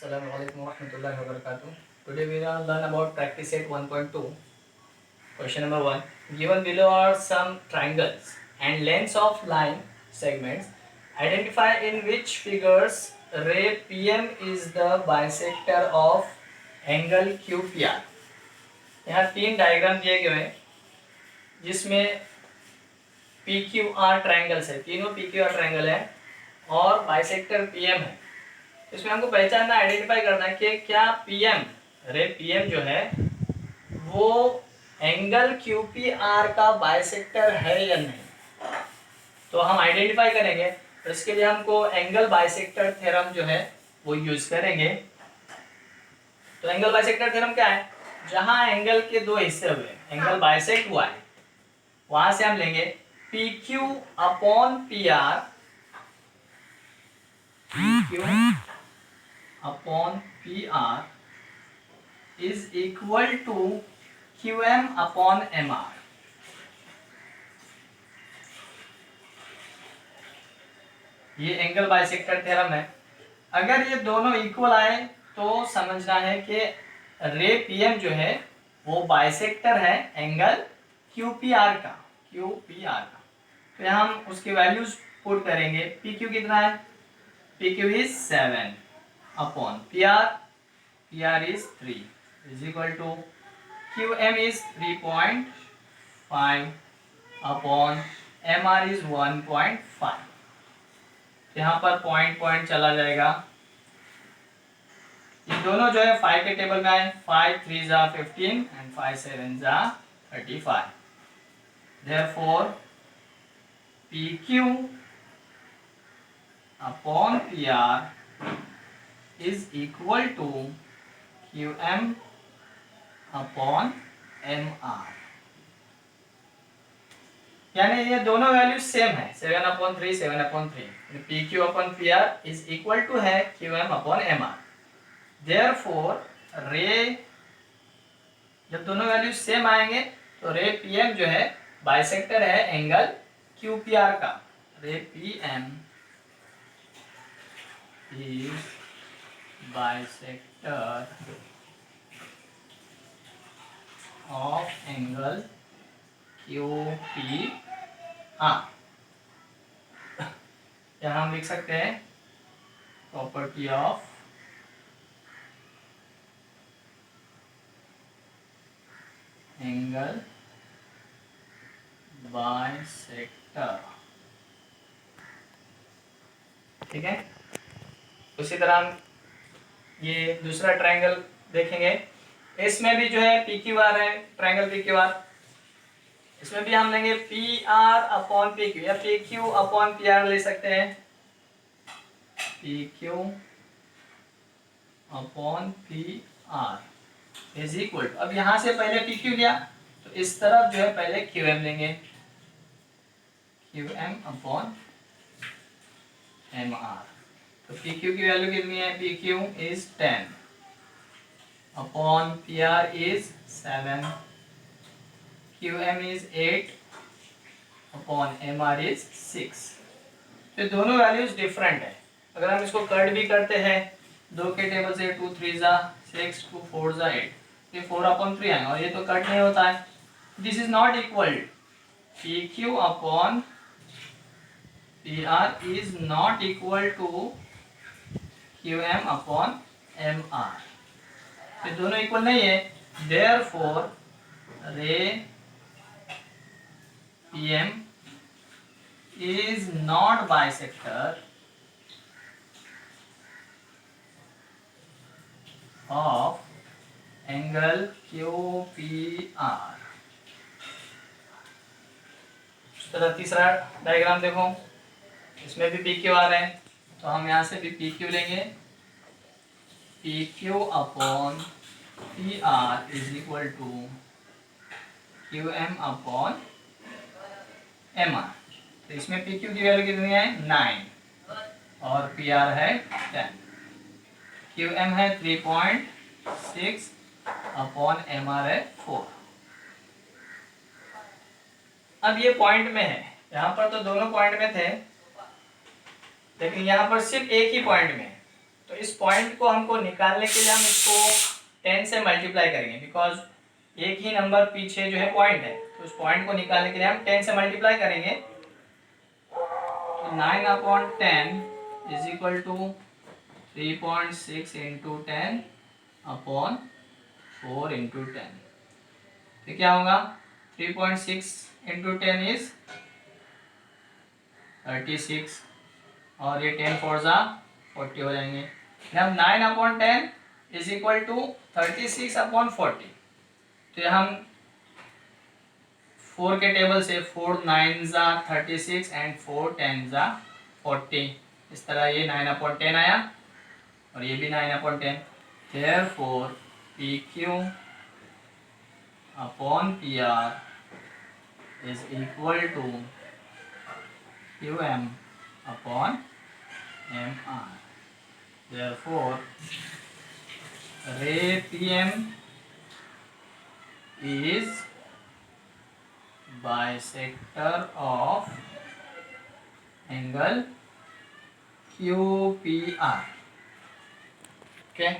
Assalamualaikum warahmatullahi wabarakatuh. Today we will learn about practice set 1.2. Question number 1. Given below are some triangles and lengths of line segments. Identify in which figures ray PM is the bisector of angle QPR. यहाँ तीन diagram दिए गए हैं जिसमें PQR triangles है, तीनों PQR triangle है और बाइसेक्टर PM है। इसमें हमको पहचानना, आइडेंटिफाई करना है कि क्या पीएम रे पीएम जो है वो एंगल क्यूपीआर का बाइसेक्टर है या नहीं। तो हम आइडेंटिफाई करेंगे, तो इसके लिए हमको एंगल बाइसेक्टर थ्योरम जो है वो यूज करेंगे। तो एंगल बाइसेक्टर थ्योरम क्या है? जहां एंगल के दो हिस्से हुए, एंगल बाइसेक्ट हुआ है, वहां से हम लेंगे P Q upon P R, upon P R is equal to QM upon MR। ये एंगल बाइसेक्टर थ्योरम है। अगर ये दोनों इक्वल आए तो समझना है कि रे पीएम जो है वो बाइसेक्टर है एंगल QPR का, तो यहाँ हम उसकी वैल्यूज पुट करेंगे। PQ कितना है? PQ is 7 upon PR is 3 is equal to QM is 3.5 upon MR is 1.5। यहाँ पर पॉइंट चला जाएगा। ये दोनों जो है 5 के टेबल में आए, 5 3 जा 15 and 5 7 जा 35। Therefore PQ upon PR is equal to QM upon MR। यानी ये दोनों वैल्यू सेम है, 7/3 7/3। PQ upon PR is equal to है QM अपॉन MR। देयरफॉर रे, जब दोनों वैल्यू सेम आएंगे तो रे PM जो है बाइसेक्टर है एंगल QPR का। रे PM is bisector of angle QPR। यहाँ हम लिख सकते हैं प्रॉपर्टी ऑफ एंगल बाइसेक्टर। ठीक है। उसी तरह हम ये दूसरा ट्रायंगल देखेंगे। इसमें भी जो है PQR है, ट्रायंगल PQR। इसमें भी हम लेंगे PR अपॉन PQ या PQ अपॉन PR ले सकते हैं। PQ upon PR is equal to, अब यहां से पहले PQ लिया तो इस तरफ जो है पहले QM लेंगे, QM अपॉन MR। तो PQ की वैल्यू कितनी है? PQ is 10 upon PR is 7, QM is 8 upon MR is 6। तो दोनों वैल्यूज डिफरेंट है। अगर हम इसको कट भी करते हैं, 2 के टेबल से 2 3 जा 6 2 4 जा 8, ये 4/3 आएगा और ये तो कट नहीं होता है। This is not equal, PQ upon PR is not equal to QM upon MR। ये दोनों इक्वल नहीं है। देयरफॉर रे PM is not bisector of angle QPR। इस तरह तीसरा डायग्राम देखो, इसमें भी PQR है, तो हम यहाँ से भी PQ लेंगे। PQ upon PR is equal to QM upon MR। तो इसमें PQ की वैल्यू कितनी है? 9 और PR है 10। QM है 3.6 अपॉन MR है 4। अब ये पॉइंट में है, यहाँ पर तो दोनों पॉइंट में थे, लेकिन यहाँ पर सिर्फ एक ही पॉइंट में है। तो इस पॉइंट को हमको निकालने के लिए हम इसको 10 से मल्टीप्लाई करेंगे, बिकॉज एक ही नंबर पीछे जो है पॉइंट है, तो उस पॉइंट को निकालने के लिए हम 10 से मल्टीप्लाई करेंगे। तो 9/10 is equal to 3.6 into 10/4 into 10। तो क्या होगा, 3.6 इंटू 10 इज 36 और ये 10 4 जा 40 हो जाएंगे। अब 9/10 इज इक्वल टू 36/40। तो हम 4 के टेबल से 4 9 जा 36 एंड 4 10 जा 40, इस तरह ये 9/10 आया और ये भी 9/10। Therefore PQ upon PR is equal to QM upon MR. Therefore ray PM is bisector of angle QPR. Okay.